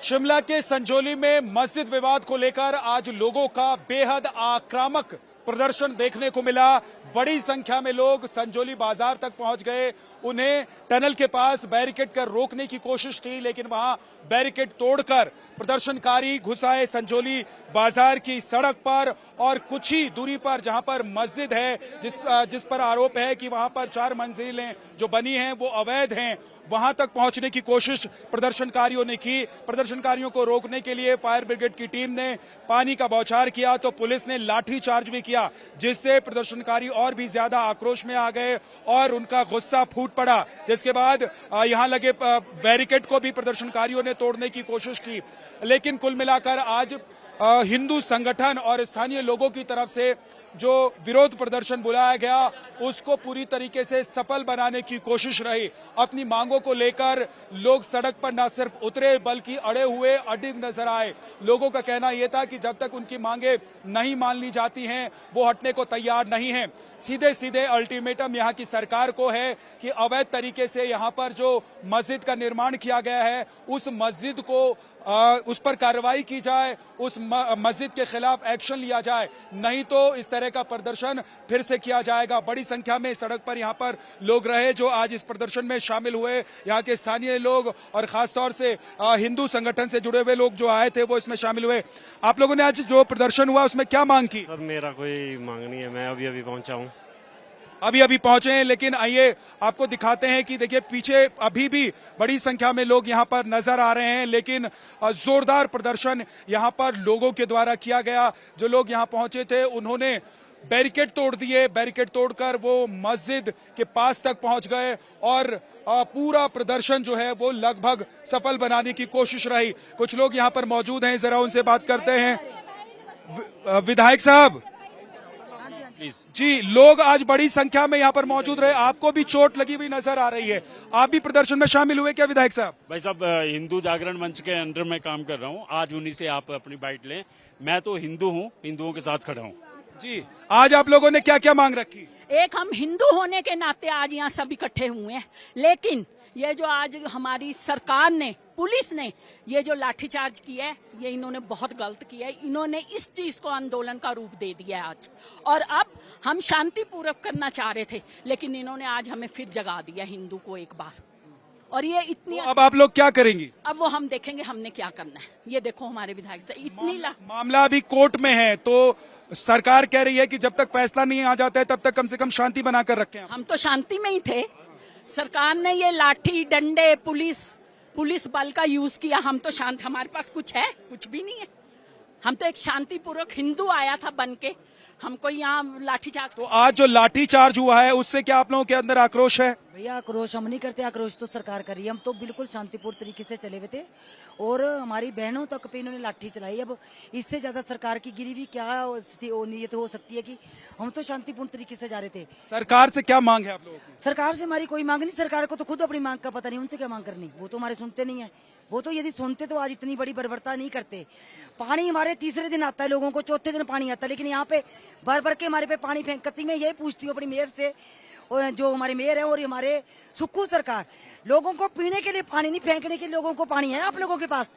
शिमला के संजौली में मस्जिद विवाद को लेकर आज लोगों का बेहद आक्रामक प्रदर्शन देखने को मिला। बड़ी संख्या में लोग संजौली बाजार तक पहुंच गए। उन्हें टनल के पास बैरिकेड कर रोकने की कोशिश थी, लेकिन वहां बैरिकेड तोड़कर प्रदर्शनकारी घुस आए संजौली बाजार की सड़क पर और कुछ ही दूरी पर जहां पर मस्जिद है, जिस पर आरोप है कि वहां पर 4 मंजिलें जो बनी हैं वो अवैध हैं, वहां तक पहुंचने की कोशिश प्रदर्शनकारियों ने की। प्रदर्शनकारियों को रोकने के लिए फायर ब्रिगेड की टीम ने पानी का बौछार किया तो पुलिस ने लाठी चार्ज भी किया, जिससे प्रदर्शनकारी और भी ज्यादा आक्रोश में आ गए और उनका गुस्सा फूट पड़ा। जिसके बाद यहां लगे बैरिकेड को भी प्रदर्शनकारियों ने तोड़ने की कोशिश की। लेकिन कुल मिलाकर आज हिंदू संगठन और स्थानीय लोगों की तरफ से जो विरोध प्रदर्शन बुलाया गया उसको पूरी तरीके से सफल बनाने की कोशिश रही। अपनी मांगों को लेकर लोग सड़क पर न सिर्फ उतरे बल्कि अड़े हुए अडिग नजर आए। लोगों का कहना यह था कि जब तक उनकी मांगे नहीं मान ली जाती हैं वो हटने को तैयार नहीं है। सीधे सीधे अल्टीमेटम यहाँ की सरकार को है कि अवैध तरीके से यहाँ पर जो मस्जिद का निर्माण किया गया है उस मस्जिद को उस पर कार्रवाई की जाए, उस मस्जिद के खिलाफ एक्शन लिया जाए, नहीं तो इस तरह का प्रदर्शन फिर से किया जाएगा। बड़ी संख्या में सड़क पर यहाँ पर लोग रहे जो आज इस प्रदर्शन में शामिल हुए। यहाँ के स्थानीय लोग और खासतौर से हिंदू संगठन से जुड़े हुए लोग जो आए थे वो इसमें शामिल हुए। आप लोगों ने आज जो प्रदर्शन हुआ उसमें क्या मांग की? सर मेरा कोई मांग नहीं है, मैं अभी पहुंचा हूँ। अभी पहुंचे हैं, लेकिन आइए आपको दिखाते हैं कि देखिए पीछे अभी भी बड़ी संख्या में लोग यहां पर नजर आ रहे हैं, लेकिन जोरदार प्रदर्शन यहां पर लोगों के द्वारा किया गया। जो लोग यहां पहुंचे थे उन्होंने बैरिकेड तोड़ दिए, बैरिकेड तोड़कर वो मस्जिद के पास तक पहुंच गए और पूरा प्रदर्शन जो है वो लगभग सफल बनाने की कोशिश रही। कुछ लोग यहां पर मौजूद हैं, जरा उनसे बात करते हैं। विधायक साहब जी, लोग आज बड़ी संख्या में यहाँ पर मौजूद रहे, आपको भी चोट लगी हुई नजर आ रही है, आप भी प्रदर्शन में शामिल हुए क्या विधायक साहब? भाई साहब, हिंदू जागरण मंच के अंडर में काम कर रहा हूँ, आज उन्हीं से आप अपनी बाइट लें। मैं तो हिंदू हूँ, हिंदुओं के साथ खड़ा हूँ। जी, आज आप लोगों ने क्या क्या मांग रखी? एक, हम हिंदू होने के नाते आज यहाँ सब इकट्ठे हुए हैं, लेकिन ये जो आज हमारी सरकार ने, पुलिस ने ये जो लाठीचार्ज किया है ये इन्होंने बहुत गलत किया है। इन्होंने इस चीज को आंदोलन का रूप दे दिया है आज, और अब हम शांतिपूर्वक करना चाह रहे थे लेकिन इन्होंने आज हमें फिर जगा दिया हिंदू को एक बार। और ये इतनी, अब आप लोग क्या करेंगी? अब वो हम देखेंगे हमने क्या करना है। ये देखो हमारे विधायक से इतनी मामला अभी कोर्ट में है, तो सरकार कह रही है कि जब तक फैसला नहीं आ जाता है तब तक कम से कम शांति बनाकर रखें। हम तो शांति में ही थे, सरकार ने ये लाठी डंडे पुलिस बल का यूज किया, हम तो शांत, हमारे पास कुछ है? कुछ भी नहीं है। हम तो एक शांतिपूर्वक हिंदू आया था बन के, हमको यहाँ लाठीचार्ज। तो आज जो लाठीचार्ज हुआ है उससे क्या आप लोगों के अंदर आक्रोश है? भैया आक्रोश हम नहीं करते, आक्रोश तो सरकार कर रही है। हम तो बिल्कुल शांतिपूर्ण तरीके से चले हुए थे और हमारी बहनों तक पे इन्होंने लाठी चलाई। अब इससे ज्यादा सरकार की गिरी भी क्या नीयत हो सकती है कि हम तो शांतिपूर्ण तरीके से जा रहे थे। सरकार से क्या मांग है आप लोगों की? सरकार से हमारी कोई मांग नहीं, सरकार को तो खुद अपनी मांग का पता नहीं, उनसे क्या मांग करनी, वो तो हमारे सुनते नहीं है। वो तो यदि सुनते तो आज इतनी बड़ी बर्बरता नहीं करते। पानी हमारे तीसरे दिन आता है, लोगों को चौथे दिन पानी आता है, लेकिन यहाँ पे भर के हमारे पे पानी फेंकती। मैं यही पूछती हूँ अपनी मेयर से, जो हमारे मेयर है और हमारे सुक्खू सरकार, लोगों को पीने के लिए पानी नहीं, फेंकने के लिए लोगों को पानी है आप लोगों के पास?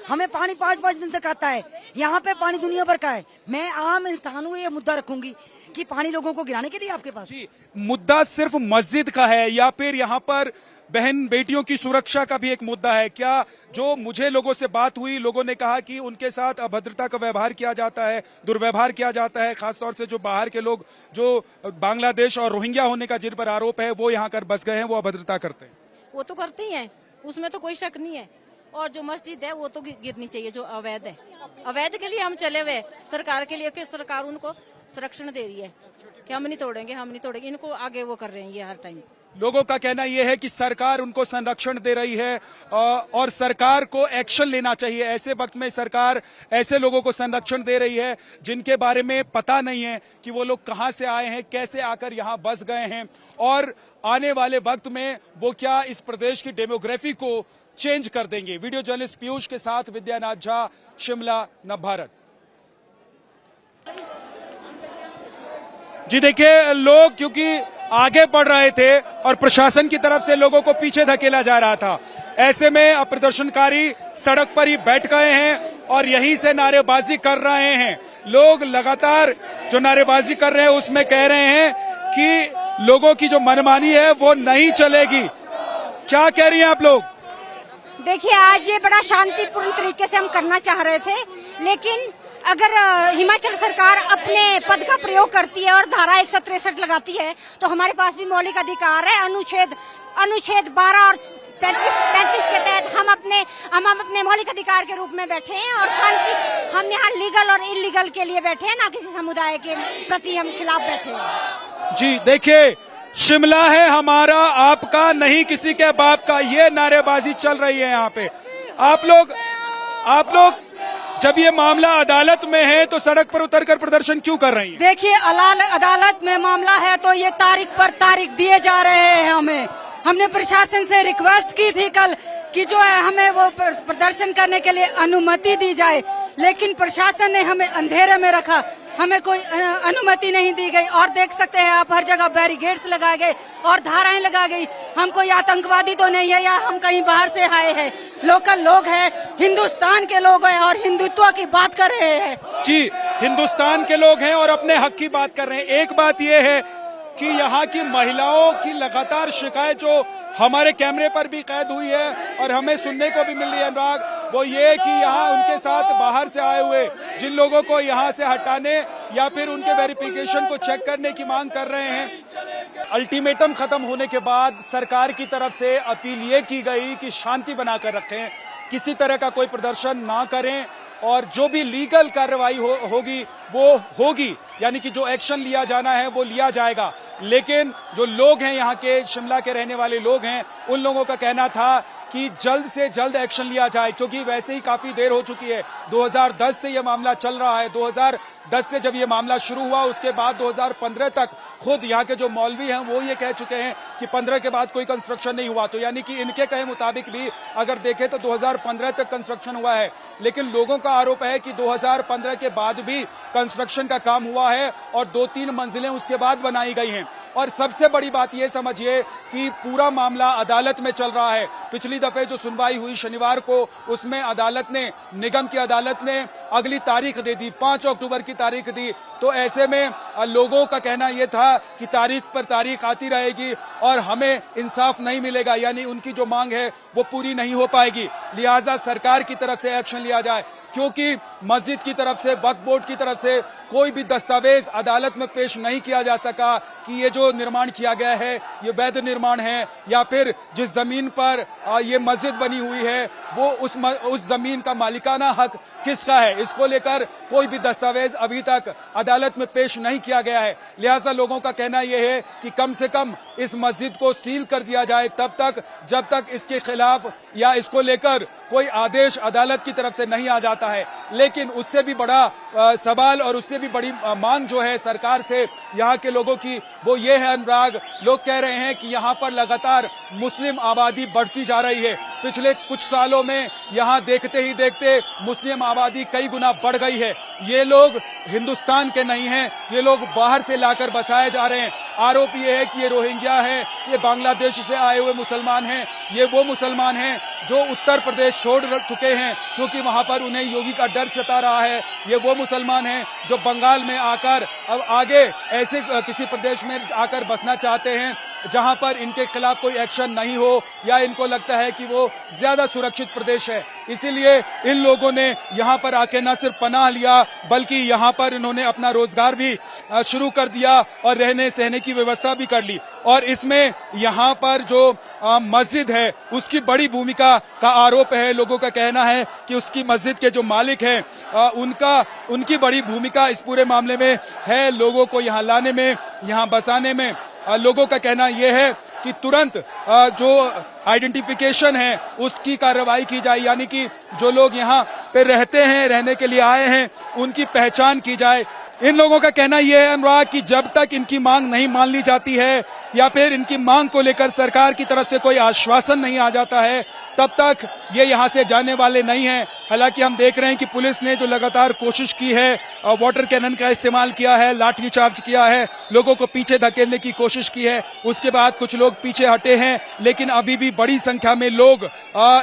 हमें पानी 5-5 दिन तक आता है, यहाँ पे पानी दुनिया भर का है। मैं आम इंसान हूँ, ये मुद्दा रखूंगी कि पानी लोगों को गिराने के लिए आपके पास? जी, मुद्दा सिर्फ मस्जिद का है या फिर यहाँ पर बहन बेटियों की सुरक्षा का भी एक मुद्दा है क्या? जो मुझे लोगों से बात हुई, लोगों ने कहा कि उनके साथ अभद्रता का व्यवहार किया जाता है, दुर्व्यवहार किया जाता है, खासतौर से जो बाहर के लोग जो बांग्लादेश और रोहिंग्या होने का जिन पर आरोप है वो यहाँ कर बस गए हैं, वो अभद्रता करते हैं। वो तो करते ही हैं, उसमें तो कोई शक नहीं है। और जो मस्जिद है वो तो गिरनी चाहिए, जो अवैध है। अवैध के लिए हम चले हुए, सरकार के लिए कि सरकार उनको संरक्षण दे रही है कि हम नहीं तोड़ेंगे, इनको आगे वो कर रहे हैं ये हर टाइम। लोगों का कहना यह है कि सरकार उनको संरक्षण दे रही है और सरकार को एक्शन लेना चाहिए। ऐसे वक्त में सरकार ऐसे लोगों को संरक्षण दे रही है जिनके बारे में पता नहीं है कि वो लोग कहां से आए हैं, कैसे आकर यहां बस गए हैं और आने वाले वक्त में वो क्या इस प्रदेश की डेमोग्राफी को चेंज कर देंगे। वीडियो जर्नलिस्ट पीयूष के साथ विद्यानाथ झा, शिमला, नवभारत। जी देखिए, लोग क्योंकि आगे बढ़ रहे थे और प्रशासन की तरफ से लोगों को पीछे धकेला जा रहा था, ऐसे में अब प्रदर्शनकारी सड़क पर ही बैठ गए हैं और यहीं से नारेबाजी कर रहे हैं। लोग लगातार जो नारेबाजी कर रहे हैं उसमें कह रहे हैं कि लोगों की जो मनमानी है वो नहीं चलेगी। क्या कह रही हैं आप लोग? देखिए, आज ये बड़ा शांतिपूर्ण तरीके से हम करना चाह रहे थे, लेकिन अगर हिमाचल सरकार अपने पद का प्रयोग करती है और धारा 163 लगाती है तो हमारे पास भी मौलिक अधिकार है। अनुच्छेद 12 और 35 के तहत हम अपने मौलिक अधिकार के रूप में बैठे हैं और शांति, हम यहाँ लीगल और इलीगल के लिए बैठे हैं, ना किसी समुदाय के प्रति हम खिलाफ बैठे हैं। जी देखिए, शिमला है हमारा, आपका नहीं किसी के बाप का, ये नारेबाजी चल रही है यहाँ पे। आप लोग जब ये मामला अदालत में है तो सड़क पर उतरकर प्रदर्शन क्यों कर रही हैं? देखिए, अदालत में मामला है तो ये तारीख पर तारीख दिए जा रहे हैं। हमने प्रशासन से रिक्वेस्ट की थी कल कि जो है हमें वो प्रदर्शन करने के लिए अनुमति दी जाए, लेकिन प्रशासन ने हमें अंधेरे में रखा, हमें कोई अनुमति नहीं दी गई। और देख सकते हैं आप, हर जगह बैरिकेड्स लगाए गए और धाराएं लगा गई। हम कोई आतंकवादी तो नहीं है या हम कहीं बाहर से आए हैं, लोकल लोग हैं, हिंदुस्तान के लोग हैं और हिंदुत्व की बात कर रहे हैं। जी, हिंदुस्तान के लोग हैं और अपने हक की बात कर रहे हैं। एक बात यह है कि यहाँ की महिलाओं की लगातार शिकायत जो हमारे कैमरे पर भी कैद हुई है और हमें सुनने को भी मिल रही है अनुराग, वो ये कि यहाँ उनके साथ बाहर से आए हुए जिन लोगों को यहाँ से हटाने या फिर उनके वेरिफिकेशन को चेक करने की मांग कर रहे हैं। अल्टीमेटम खत्म होने के बाद सरकार की तरफ से अपील ये की गई कि शांति बनाकर रखें, किसी तरह का कोई प्रदर्शन ना करें और जो भी लीगल कार्रवाई होगी वो होगी, यानी कि जो एक्शन लिया जाना है वो लिया जाएगा। लेकिन जो लोग हैं यहाँ के, शिमला के रहने वाले लोग हैं, उन लोगों का कहना था कि जल्द से जल्द एक्शन लिया जाए, क्योंकि वैसे ही काफी देर हो चुकी है। 2010 से ये मामला चल रहा है। 2010 से जब ये मामला शुरू हुआ उसके बाद 2015 तक खुद यहाँ के जो मौलवी हैं वो ये कह चुके हैं कि 15 के बाद कोई कंस्ट्रक्शन नहीं हुआ। तो यानी कि इनके कहे मुताबिक भी अगर देखें तो 2015 तक कंस्ट्रक्शन हुआ है, लेकिन लोगों का आरोप है कि 2015 के बाद भी कंस्ट्रक्शन का काम हुआ है और 2-3 मंजिलें उसके बाद बनाई गई हैं। और सबसे बड़ी बात यह समझिए कि पूरा मामला अदालत में चल रहा है। पिछली दफे जो सुनवाई हुई शनिवार को, उसमें अदालत ने, निगम की अदालत ने अगली तारीख दे दी, 5 अक्टूबर की तारीख दी। तो ऐसे में लोगों का कहना यह था कि तारीख पर तारीख आती रहेगी और हमें इंसाफ नहीं मिलेगा, यानी उनकी जो मांग है वो पूरी नहीं हो पाएगी। लिहाजा सरकार की तरफ से एक्शन लिया जाए, क्योंकि मस्जिद की तरफ से, वक्फ बोर्ड की तरफ से कोई भी दस्तावेज अदालत में पेश नहीं किया जा सका कि ये जो निर्माण किया गया है ये वैध निर्माण है या फिर जिस जमीन पर ये मस्जिद बनी हुई है वो उस जमीन का मालिकाना हक किसका है, इसको लेकर कोई भी दस्तावेज अभी तक अदालत में पेश नहीं किया गया है। लिहाजा लोगों का कहना यह है कि कम से कम इस मस्जिद को सील कर दिया जाए तब तक जब तक इसके खिलाफ या इसको लेकर कोई आदेश अदालत की तरफ से नहीं आ जाता है। लेकिन उससे भी बड़ा सवाल और उससे भी बड़ी मांग जो है सरकार से यहाँ के लोगों की, वो ये है अनुराग, लोग कह रहे हैं कि यहाँ पर लगातार मुस्लिम आबादी बढ़ती जा रही है। पिछले कुछ सालों में यहाँ देखते ही देखते मुस्लिम आबादी कई गुना बढ़ गई है। ये लोग हिंदुस्तान के नहीं हैं, ये लोग बाहर से लाकर बसाए जा रहे हैं। आरोप ये है कि ये रोहिंग्या है, ये बांग्लादेश से आए हुए मुसलमान हैं, ये वो मुसलमान हैं जो उत्तर प्रदेश छोड़ चुके हैं क्योंकि वहां पर उन्हें योगी का डर सता रहा है। ये वो मुसलमान हैं जो बंगाल में आकर अब आगे ऐसे किसी प्रदेश में आकर बसना चाहते हैं जहां पर इनके खिलाफ कोई एक्शन नहीं हो या इनको लगता है कि वो ज्यादा सुरक्षित प्रदेश है। इसीलिए इन लोगों ने यहाँ पर आके न सिर्फ पनाह लिया बल्कि यहाँ पर इन्होंने अपना रोजगार भी शुरू कर दिया और रहने सहने की व्यवस्था भी कर ली। और इसमें यहाँ पर जो मस्जिद है उसकी बड़ी भूमिका का आरोप है। लोगों का कहना है कि उसकी मस्जिद के जो मालिक हैं उनकी बड़ी भूमिका इस पूरे मामले में है, लोगों को यहाँ लाने में, यहाँ बसाने में। लोगों का कहना यह है कि तुरंत जो आइडेंटिफिकेशन है उसकी कार्रवाई की जाए, यानी कि जो लोग यहाँ पे रहते हैं, रहने के लिए आए हैं, उनकी पहचान की जाए। इन लोगों का कहना यह है अनुराग कि जब तक इनकी मांग नहीं मान ली जाती है या फिर इनकी मांग को लेकर सरकार की तरफ से कोई आश्वासन नहीं आ जाता है तब तक ये यहाँ से जाने वाले नहीं हैं। हालांकि हम देख रहे हैं कि पुलिस ने जो लगातार कोशिश की है, वाटर कैनन का इस्तेमाल किया है, लाठी चार्ज किया है, लोगों को पीछे धकेलने की कोशिश की है, उसके बाद कुछ लोग पीछे हटे हैं, लेकिन अभी भी बड़ी संख्या में लोग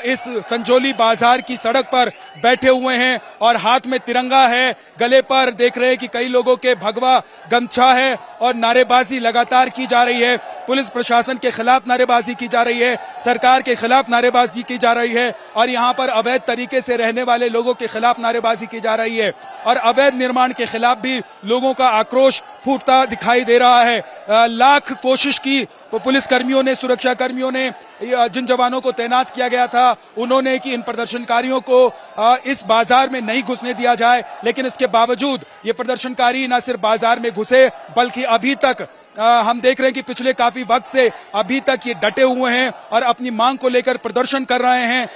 इस संजौली बाजार की सड़क पर बैठे हुए हैं और हाथ में तिरंगा है, गले पर देख रहे हैं कि कई लोगों के भगवा गमछा है और नारेबाजी लगातार की जा रही है। पुलिस प्रशासन के खिलाफ नारेबाजी की जा रही है, सरकार के खिलाफ नारेबाजी की जा रही है और यहाँ पर अवैध तरीके से रहने वाले लोगों के खिलाफ नारेबाजी की जा रही है और अवैध निर्माण के खिलाफ भी लोगों का आक्रोश फूटता दिखाई दे रहा है। लाख कोशिश की पुलिस कर्मियों ने, सुरक्षा कर्मियों ने, जिन जवानों को तैनात किया गया था उन्होंने कि इन प्रदर्शनकारियों को इस बाजार में नहीं घुसने दिया जाए, लेकिन इसके बावजूद ये प्रदर्शनकारी न सिर्फ बाजार में घुसे बल्कि अभी तक हम देख रहे हैं कि पिछले काफी वक्त से अभी तक ये डटे हुए हैं और अपनी मांग को लेकर प्रदर्शन कर रहे हैं।